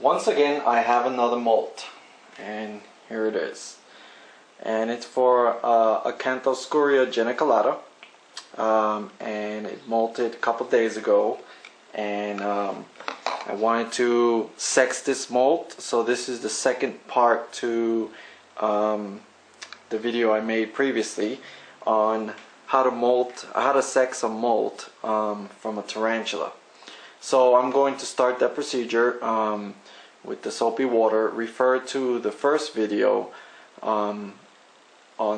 Once again, I have another molt, and here it is. And it's for Acanthoscoria geniculata, and it molted a couple days ago. And I wanted to sex this molt, so this is the second part to the video I made previously on how to sex a molt from a tarantula. So I'm going to start that procedure with the soapy water. Refer to the first video on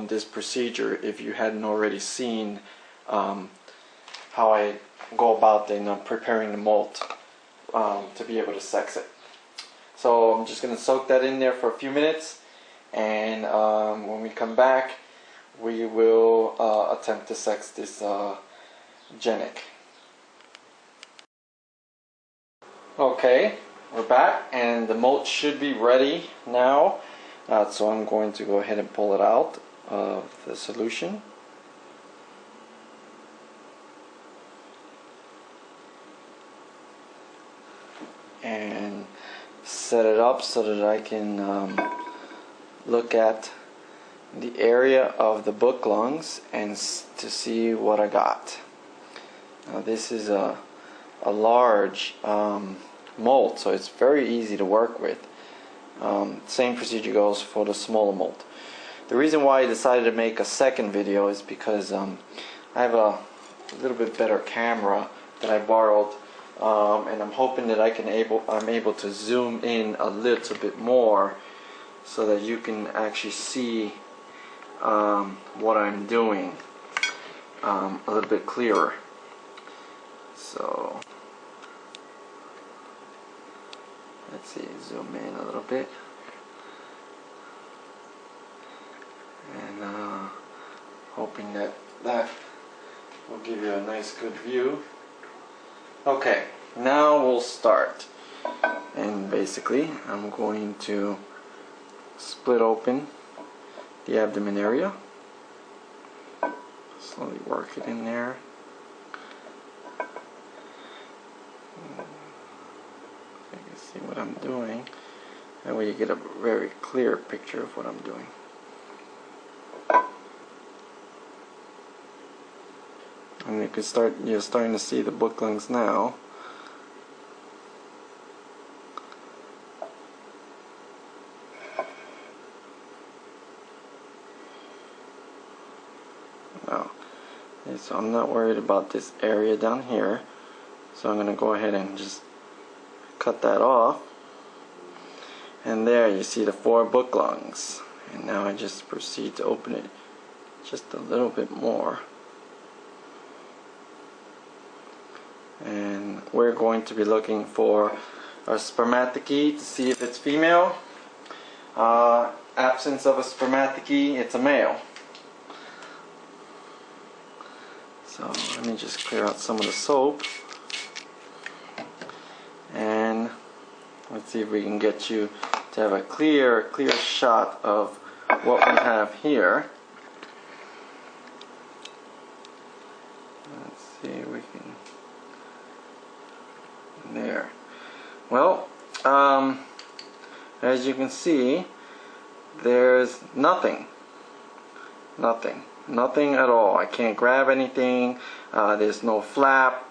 this procedure if you hadn't already seen how I go about preparing the molt to be able to sex it. So I'm just going to soak that in there for a few minutes, and when we come back we will attempt to sex this genic. Okay, we're back and the molt should be ready now, so I'm going to go ahead and pull it out of the solution. And set it up so that I can look at the area of the book lungs and to see what I got. Now this is a large molt, so it's very easy to work with. Same procedure goes for the smaller molt. The reason why I decided to make a second video is because I have a little bit better camera that I borrowed, and I'm hoping that I'm able to zoom in a little bit more so that you can actually see what I'm doing a little bit clearer. So let's see, zoom in a little bit, and hoping that will give you a nice good view. Okay, now we'll start, and basically I'm going to split open the abdomen area, slowly work it in there. You can see what I'm doing. That way you get a very clear picture of what I'm doing. And you're starting to see the book lungs now. So I'm not worried about this area down here, so I'm going to go ahead and just cut that off. And there you see the 4 book lungs. And now I just proceed to open it just a little bit more. And we're going to be looking for our spermatozoa to see if it's female. Absence of a spermatozoa, it's a male. So let me just clear out some of the soap, and let's see if we can get you to have a clear shot of what we have here. Let's see if we can. There. Well, as you can see, there's nothing at all. I can't grab anything. There's no flap.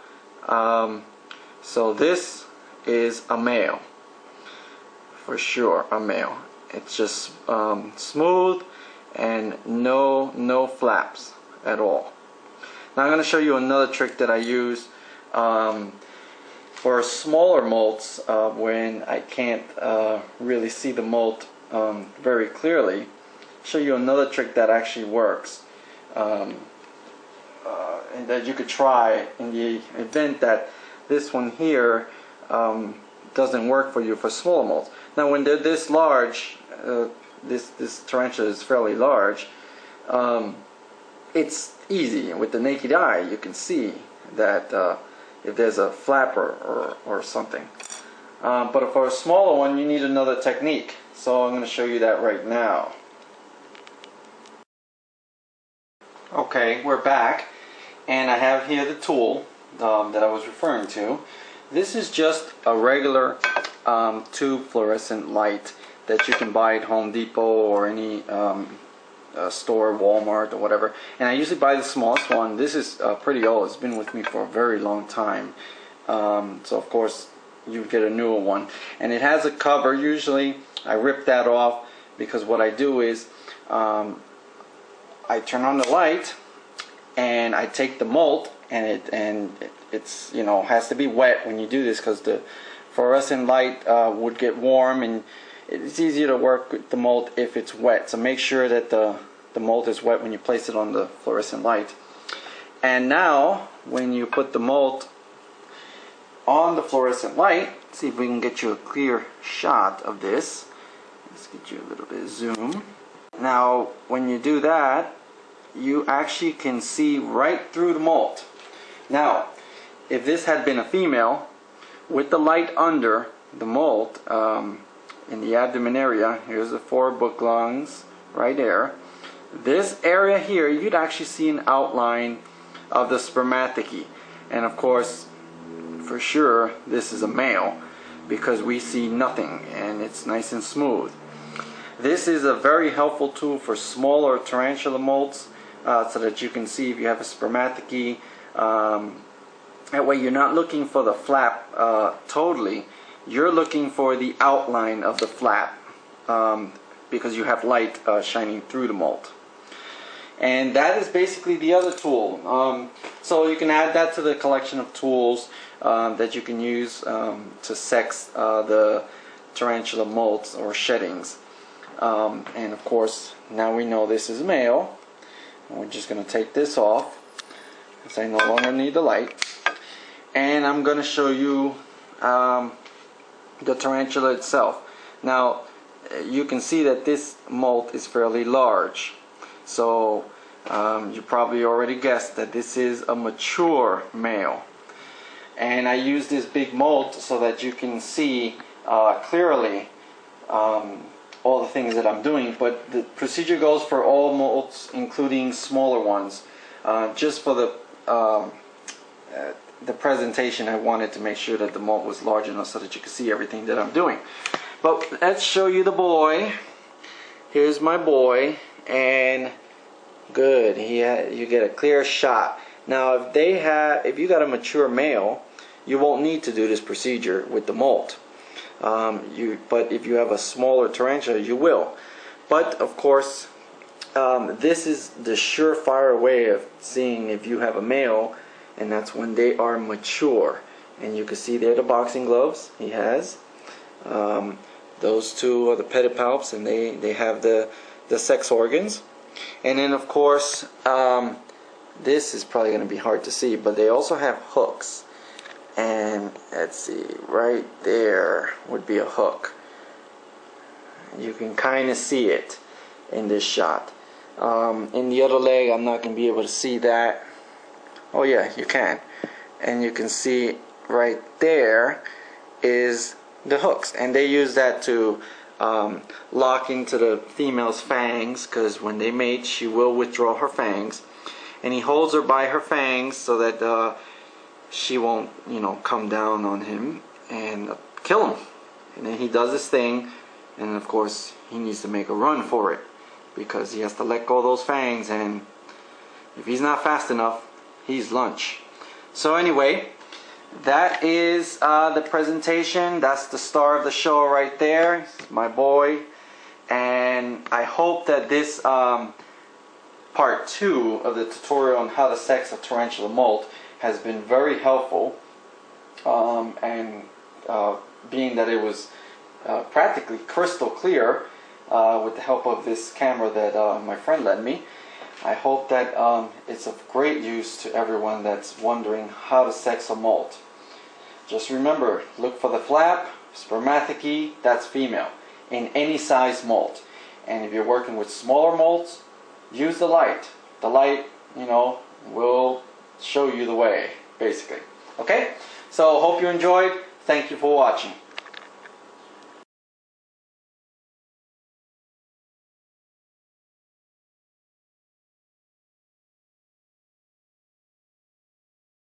So this is a male, for sure, a male. It's just smooth and no flaps at all. Now I'm going to show you another trick that I use for smaller molts when I can't really see the molt very clearly. Show you another trick that actually works, and that you could try in the event that this one here doesn't work for you for smaller molts. Now when they're this large, this tarantula is fairly large, it's easy. With the naked eye you can see that if there's a flapper or something. But for a smaller one you need another technique, so I'm going to show you that right now. Okay, we're back, and I have here the tool that I was referring to. This is just a regular tube fluorescent light that you can buy at Home Depot or any store, Walmart or whatever. And I usually buy the smallest one. This is pretty old. It's been with me for a very long time. So of course you get a newer one. And it has a cover. Usually I rip that off because what I do is I turn on the light and I take the molt, and it's, you know, has to be wet when you do this because the fluorescent light would get warm, and it's easier to work with the molt if it's wet. So make sure that the molt is wet when you place it on the fluorescent light. And now when you put the molt on the fluorescent light, see if we can get you a clear shot of this. Let's get you a little bit of zoom. Now when you do that, you actually can see right through the molt. Now if this had been a female, with the light under the molt in the abdomen area, here's the 4 book lungs right there, this area here you'd actually see an outline of the spermatozoa. And of course for sure this is a male because we see nothing and it's nice and smooth. This is a very helpful tool for smaller tarantula molts, so that you can see if you have a spermatozoa. That way you're not looking for the flap totally, you're looking for the outline of the flap because you have light shining through the molt. And that is basically the other tool. So you can add that to the collection of tools that you can use to sex the tarantula molts or sheddings. And of course now we know this is male. We're just going to take this off because I no longer need the light. And I'm going to show you the tarantula itself. Now you can see that this molt is fairly large. So you probably already guessed that this is a mature male. And I use this big molt so that you can see clearly all the things that I'm doing, but the procedure goes for all molts, including smaller ones. Just for the presentation, I wanted to make sure that the molt was large enough so that you could see everything that I'm doing. But let's show you the boy. Here's my boy, and good. You get a clear shot. Now, if you got a mature male, you won't need to do this procedure with the molt. But if you have a smaller tarantula, you will. But of course, this is the surefire way of seeing if you have a male, and that's when they are mature. And you can see there the boxing gloves he has. Those two are the pedipalps, and they have the sex organs. And then of course, this is probably going to be hard to see, but they also have hooks. And let's see, right there would be a hook. You can kind of see it in this shot. In the other leg, I'm not going to be able to see that. Oh yeah, you can. And you can see right there is the hooks. And they use that to lock into the female's fangs, because when they mate, she will withdraw her fangs. And he holds her by her fangs so that she won't, come down on him and kill him. And then he does his thing, and of course he needs to make a run for it because he has to let go of those fangs, and if he's not fast enough, he's lunch. So anyway, that is the presentation. That's the star of the show right there, my boy. And I hope that this part 2 of the tutorial on how to sex a tarantula molt has been very helpful, and being that it was practically crystal clear with the help of this camera that my friend lent me, I hope that it's of great use to everyone that's wondering how to sex a molt. Just remember, look for the flap, spermatozoa, that's female, in any size molt. And if you're working with smaller molts, use the light. The light, will show you the way, basically. Okay? So, hope you enjoyed. Thank you for watching.